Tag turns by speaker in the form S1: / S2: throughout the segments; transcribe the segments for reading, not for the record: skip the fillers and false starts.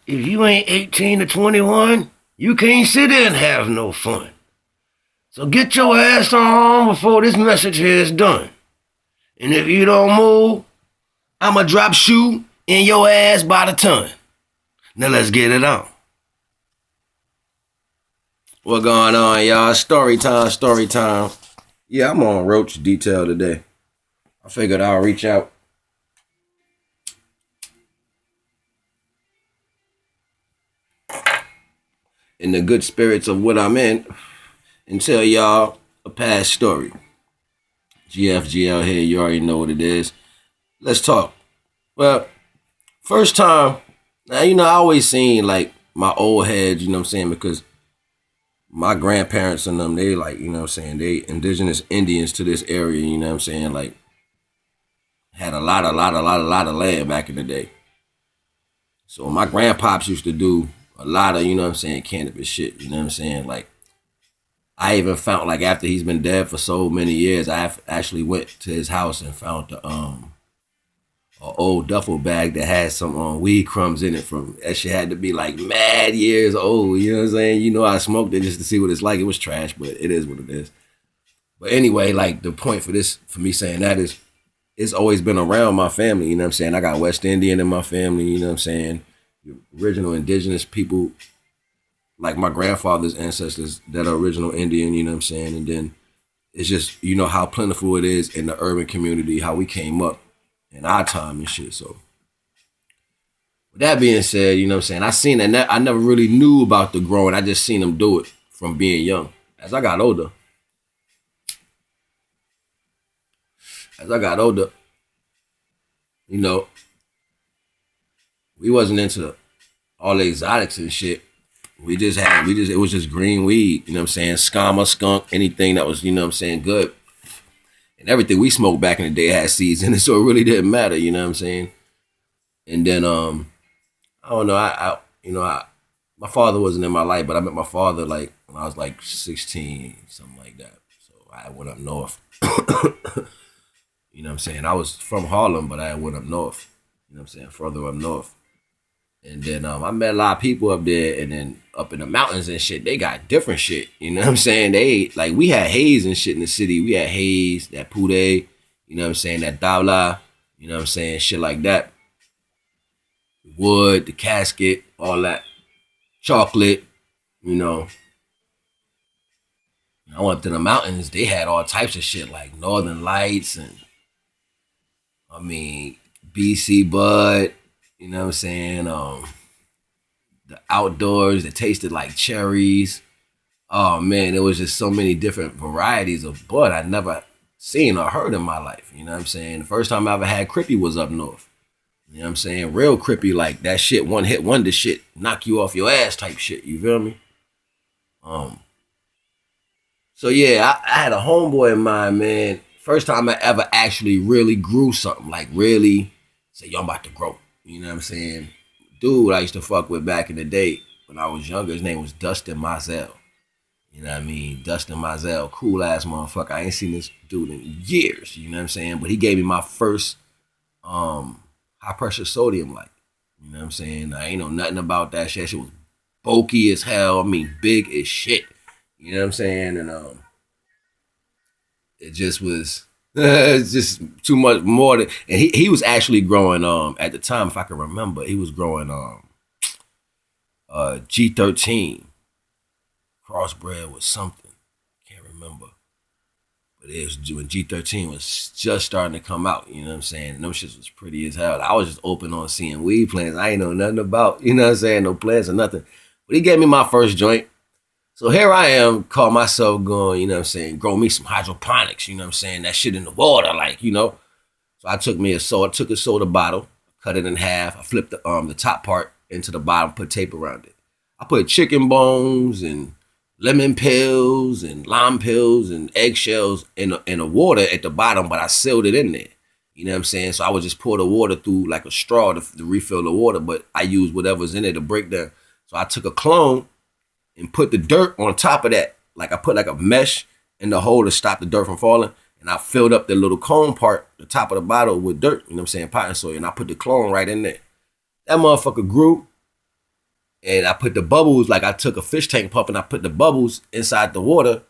S1: If you ain't 18 to 21, you can't sit there and have no fun. So get your ass on home before this message here is done. And if you don't move, I'ma drop shoe in your ass by the ton. Now let's get it on. What going on, y'all? Story time, story time. Yeah, I'm on Roach Detail today. I figured I'll reach out in the good spirits of what I'm in and tell y'all a past story. GFGL here, you already know what it is. Let's talk. Well, first time, now, I always seen like my old heads, you know what I'm saying, because my grandparents and them, they like, they indigenous Indians to this area, you know what I'm saying, like had a lot of land back in the day. So my grandpops used to do a lot of, cannabis shit, you know what I'm saying? Like I even found like after he's been dead for so many years, I actually went to his house and found the a old duffel bag that had some weed crumbs in it from that shit had to be like mad years old, you know what I'm saying? I smoked it just to see what it's like. It was trash, but it is what it is. But anyway, like the point for me saying that is it's always been around my family, you know what I'm saying? I got West Indian in my family, you know what I'm saying? Original indigenous people, like my grandfather's ancestors that are original Indian, you know what I'm saying? And then it's just, how plentiful it is in the urban community, how we came up in our time and shit. So with that being said, you know what I'm saying? I seen that I never really knew about the growing. I just seen them do it from being young. As I got older, you know, we wasn't into all the exotics and shit. It was just green weed, you know what I'm saying? Skama, skunk, anything that was, good. And everything we smoked back in the day had seeds in it, so it really didn't matter, you know what I'm saying? And then, I don't know, my father wasn't in my life, but I met my father like when I was like 16, something like that. So I went up north. You know what I'm saying? I was from Harlem, but I went up north. You know what I'm saying? Further up north. And then I met a lot of people up there, and then up in the mountains and shit, they got different shit. You know what I'm saying? They like we had haze and shit in the city. We had haze, that bday, you know what I'm saying, that dabla, you know what I'm saying, shit like that. Wood, the casket, all that, chocolate, you know. I went to the mountains. They had all types of shit like Northern Lights and BC Bud. You know what I'm saying? The outdoors that tasted like cherries. Oh man, there was just so many different varieties of bud I never seen or heard in my life. You know what I'm saying? The first time I ever had Crippy was up north. You know what I'm saying? Real Crippy, like that shit, one hit wonder shit, knock you off your ass type shit. You feel me? Um, so yeah, I had a homeboy in mind, man. First time I ever actually really grew something, like really say, yo, I'm about to grow. You know what I'm saying? Dude I used to fuck with back in the day when I was younger, his name was Dustin Mizell. You know what I mean? Dustin Mizell, cool ass motherfucker. I ain't seen this dude in years, you know what I'm saying? But he gave me my first high pressure sodium light. You know what I'm saying? I ain't know nothing about that shit. That shit was bulky as hell. Big as shit. You know what I'm saying? And it just was it's just too much more than, and he was actually growing at the time, if I can remember, he was growing G13 crossbred with something. Can't remember. But it was when G13 was just starting to come out, you know what I'm saying? And those shits was pretty as hell. I was just open on seeing weed plants. I ain't know nothing about, you know what I'm saying, no plants or nothing. But he gave me my first joint. So here I am, call myself going, you know what I'm saying, grow me some hydroponics, you know what I'm saying, that shit in the water, like, you know. So I took a soda bottle, cut it in half, I flipped the top part into the bottom, put tape around it. I put chicken bones and lemon pills and lime pills and eggshells in the water at the bottom, but I sealed it in there. You know what I'm saying? So I would just pour the water through like a straw to refill the water, but I used whatever's in it to break down. So I took a clone and put the dirt on top of that. Like I put like a mesh in the hole to stop the dirt from falling. And I filled up the little cone part, the top of the bottle with dirt, you know what I'm saying, potting soil. And I put the clone right in there. That motherfucker grew. And I put the bubbles, like I took a fish tank pump and I put the bubbles inside the water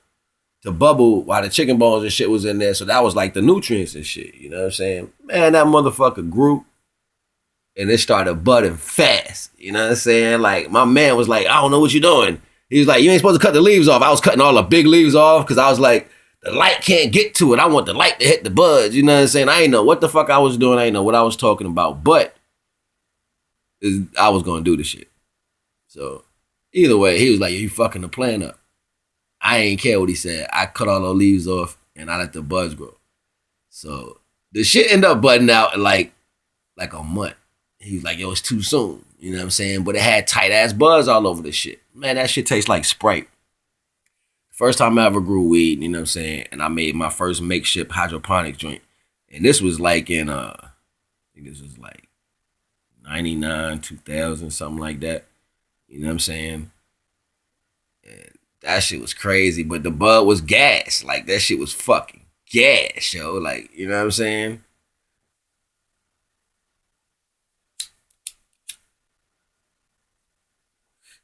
S1: to bubble while the chicken bones and shit was in there. So that was like the nutrients and shit. You know what I'm saying? Man, that motherfucker grew and it started budding fast. You know what I'm saying? Like my man was like, I don't know what you're doing. He was like, you ain't supposed to cut the leaves off. I was cutting all the big leaves off because I was like, the light can't get to it. I want the light to hit the buds. You know what I'm saying? I ain't know what the fuck I was doing. I ain't know what I was talking about. But I was going to do the shit. So either way, he was like, you fucking the plant up. I ain't care what he said. I cut all the leaves off and I let the buds grow. So the shit ended up budding out in like a month. He was like, yo, it's too soon. You know what I'm saying? But it had tight ass buds all over the shit. Man, that shit tastes like Sprite. First time I ever grew weed, you know what I'm saying? And I made my first makeshift hydroponic joint. And this was like in, I think this was like 99, 2000, something like that. You know what I'm saying? And that shit was crazy. But the bud was gas. Like, that shit was fucking gas, yo. Like, you know what I'm saying?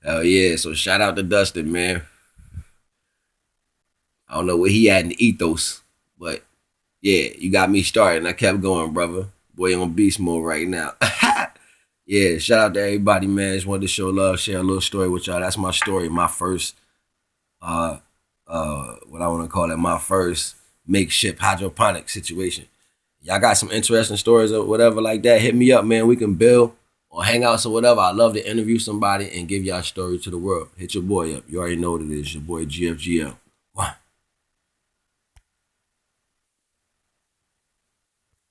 S1: Oh, yeah. So shout out to Dustin, man. I don't know where he at in the ethos. But, yeah, you got me started. And I kept going, brother. Boy, on beast mode right now. Yeah, shout out to everybody, man. Just wanted to show love, share a little story with y'all. That's my story, my first, what I want to call it, my first makeshift hydroponic situation. Y'all got some interesting stories or whatever like that, hit me up, man. We can build or hangouts or whatever. I love to interview somebody and give y'all story to the world. Hit your boy up. You already know what it is. Your boy GFGL. One.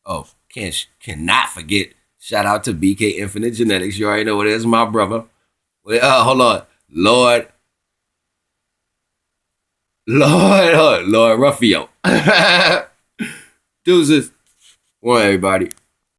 S1: Oh, cannot forget. Shout out to BK Infinite Genetics. You already know what it is, my brother. Hold on. Lord Ruffio. Deuces. One, everybody.